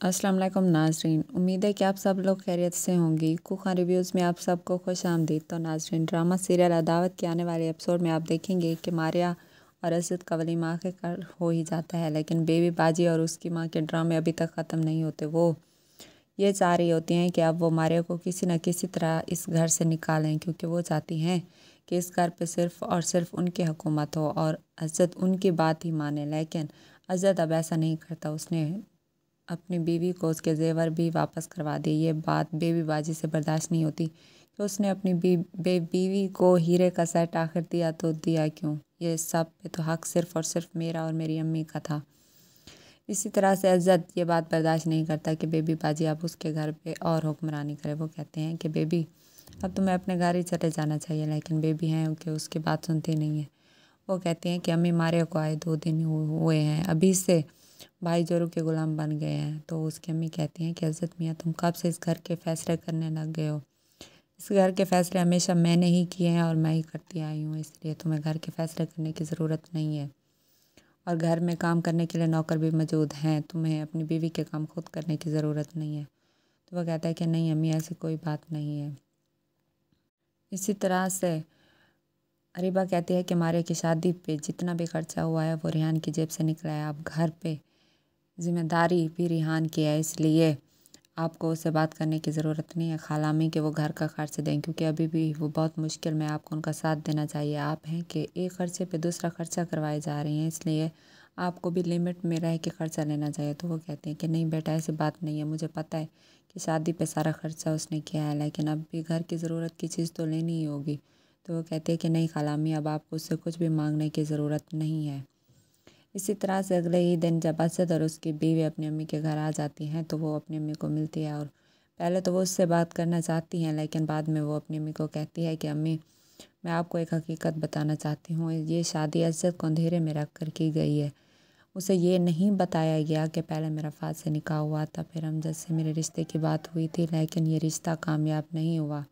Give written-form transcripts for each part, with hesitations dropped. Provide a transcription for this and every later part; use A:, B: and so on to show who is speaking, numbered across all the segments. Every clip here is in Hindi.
A: अस्सलाम वालेकुम नाज़रीन, उम्मीद है कि आप सब लोग खैरियत से होंगी। कुक रिव्यूज़ में आप सबको खुश आमदीद। तो नाज़रीन, ड्रामा सीरियल अदावत के आने वाले एपिसोड में आप देखेंगे कि मारिया और असद का वलीमा आखिरकार हो ही जाता है, लेकिन बेबी बाजी और उसकी माँ के ड्रामे अभी तक ख़त्म नहीं होते। वो ये चाह रही होती हैं कि अब वो मारिया को किसी न किसी तरह इस घर से निकालें, क्योंकि वो चाहती हैं कि इस घर पे सिर्फ़ और सिर्फ उनकी हुकूमत हो और असद उनकी बात ही माने। लेकिन असद अब ऐसा नहीं करता। उसने अपनी बीवी को उसके जेवर भी वापस करवा दिए। ये बात बेबी बाजी से बर्दाश्त नहीं होती कि उसने अपनी बीवी को हीरे का सेट आखिर दिया तो दिया क्यों? ये सब पे तो हक सिर्फ़ और सिर्फ मेरा और मेरी अम्मी का था। इसी तरह से अज़द ये बात बर्दाश्त नहीं करता कि बेबी बाजी अब उसके घर पे और हुक्मरानी करे। वो कहते हैं कि बेबी अब तुम्हें अपने घर ही चले जाना चाहिए, लेकिन बेबी हैं कि उसकी बात सुनती नहीं है। वो कहती हैं कि अम्मी मारिया को आए 2 दिन हुए हैं, अभी से भाई जोरू के गुलाम बन गए हैं। तो उसकी अम्मी कहती हैं कि अज़द मियाँ, तुम कब से इस घर के फ़ैसले करने लग गए हो? इस घर के फ़ैसले हमेशा मैंने ही किए हैं और मैं ही करती आई हूँ, इसलिए तुम्हें घर के फ़ैसले करने की ज़रूरत नहीं है। और घर में काम करने के लिए नौकर भी मौजूद हैं, तुम्हें अपनी बीवी के काम खुद करने की ज़रूरत नहीं है। तो वह कहता है कि नहीं अम्मी, ऐसी कोई बात नहीं है। इसी तरह से अरीबा कहती है कि मारिया की शादी पे जितना भी खर्चा हुआ है वो रिहान की जेब से निकला है। अब घर पे ज़िम्मेदारी भी रिहान की है, इसलिए आपको उससे बात करने की ज़रूरत नहीं है खालामी कि वो घर का खर्च दें, क्योंकि अभी भी वो बहुत मुश्किल में, आपको उनका साथ देना चाहिए। आप हैं कि एक खर्चे पे दूसरा खर्चा करवाए जा रही हैं, इसलिए आपको भी लिमिट में रह के खर्चा लेना चाहिए। तो वो कहते हैं कि नहीं बेटा, ऐसी बात नहीं है, मुझे पता है कि शादी पे सारा खर्चा उसने किया है, लेकिन अब भी घर की ज़रूरत की चीज़ तो लेनी ही होगी। तो वो कहते हैं कि नहीं खालामी, अब आपको उससे कुछ भी मांगने की ज़रूरत नहीं है। इसी तरह से अगले ही दिन जब असद और उसकी बीवी अपनी अम्मी के घर आ जाती हैं तो वो अपनी अम्मी को मिलती है और पहले तो वो उससे बात करना चाहती हैं, लेकिन बाद में वो अपनी अम्मी को कहती है कि अम्मी, मैं आपको एक हकीकत बताना चाहती हूँ। ये शादी असद को अंधेरे में रख कर की गई है। उसे ये नहीं बताया गया कि पहले मेरा फात से निकाह हुआ था, फिर अमजद से मेरे रिश्ते की बात हुई थी, लेकिन ये रिश्ता कामयाब नहीं हुआ।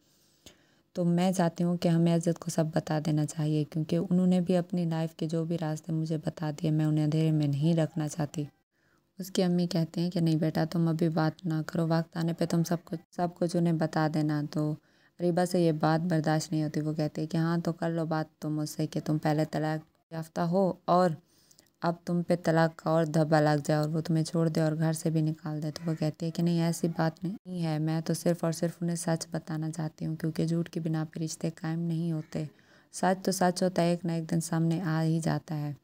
A: तो मैं चाहती हूँ कि हमें अज़द को सब बता देना चाहिए, क्योंकि उन्होंने भी अपनी लाइफ के जो भी रास्ते मुझे बता दिए, मैं उन्हें अंधेरे में नहीं रखना चाहती। उसकी अम्मी कहती हैं कि नहीं बेटा, तुम अभी बात ना करो, वक्त आने पे तुम सब कुछ उन्हें बता देना। तो अरीबा से ये बात बर्दाश्त नहीं होती। वो कहती है कि हाँ तो कर लो बात तुम मुझसे कि तुम पहले तलाक याफ्ता हो और अब तुम पे तलाक का और धब्बा लग जाए और वो तुम्हें छोड़ दे और घर से भी निकाल दे। तो वो कहती है कि नहीं ऐसी बात नहीं है, मैं तो सिर्फ़ और सिर्फ उन्हें सच बताना चाहती हूँ, क्योंकि झूठ की बिना पे रिश्ते कायम नहीं होते। सच तो सच होता है, एक ना एक दिन सामने आ ही जाता है।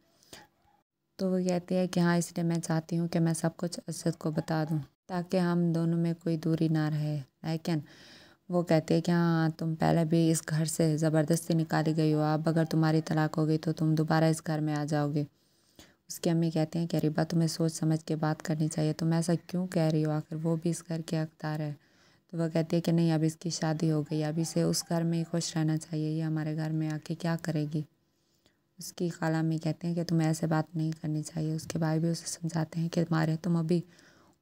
A: तो वो कहती है कि हाँ, इसलिए मैं चाहती हूँ कि मैं सब कुछ असद को बता दूँ ताकि हम दोनों में कोई दूरी ना रहे। लेकिन वो कहती है कि हाँ, तुम पहले भी इस घर से ज़बरदस्ती निकाली गई हो, अब अगर तुम्हारी तलाक हो गई तो तुम दोबारा इस घर में आ जाओगे। उसकी अम्मी कहती हैं कि अरीबा, तुम्हें सोच समझ के बात करनी चाहिए, तुम ऐसा क्यों कह रही हो, आखिर वो भी इस घर के हकदार है। तो वह कहती है कि नहीं, अब इसकी शादी हो गई, अब इसे उस घर में ही खुश रहना चाहिए, ये हमारे घर में आके क्या करेगी। उसकी खाला अम्मी कहते हैं कि तुम्हें ऐसे बात नहीं करनी चाहिए। उसके भाई भी उसे समझाते हैं कि मारे तुम अभी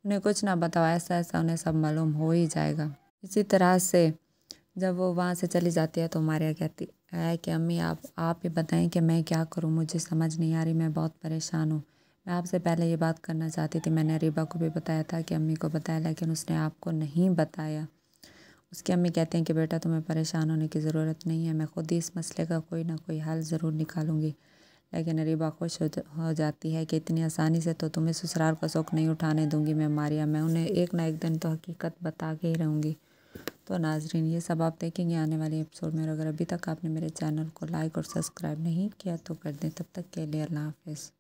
A: उन्हें कुछ ना बताओ, ऐसा ऐसा उन्हें सब मालूम हो ही जाएगा। इसी तरह से जब वो वहाँ से चली जाती है तो मारिया कहती है कि अम्मी, आप ही बताएं कि मैं क्या करूँ, मुझे समझ नहीं आ रही, मैं बहुत परेशान हूँ। मैं आपसे पहले ये बात करना चाहती थी, मैंने अरीबा को भी बताया था कि अम्मी को बताया, लेकिन उसने आपको नहीं बताया। उसकी अम्मी कहते हैं कि बेटा, तुम्हें परेशान होने की ज़रूरत नहीं है, मैं खुद ही इस मसले का कोई ना कोई हल ज़रूर निकालूंगी। लेकिन अरीबा खुश हो जाती है कि इतनी आसानी से तो तुम्हें ससुराल का सुख नहीं उठाने दूंगी मैं मारिया, मैं उन्हें एक ना एक दिन तो हकीकत बता के ही रहूँगी। तो नाजरीन, ये सब आप देखेंगे आने वाले एपिसोड में, और अगर अभी तक आपने मेरे चैनल को लाइक और सब्सक्राइब नहीं किया तो कर दें। तब तक के लिए अल्लाह हाफ़िज़।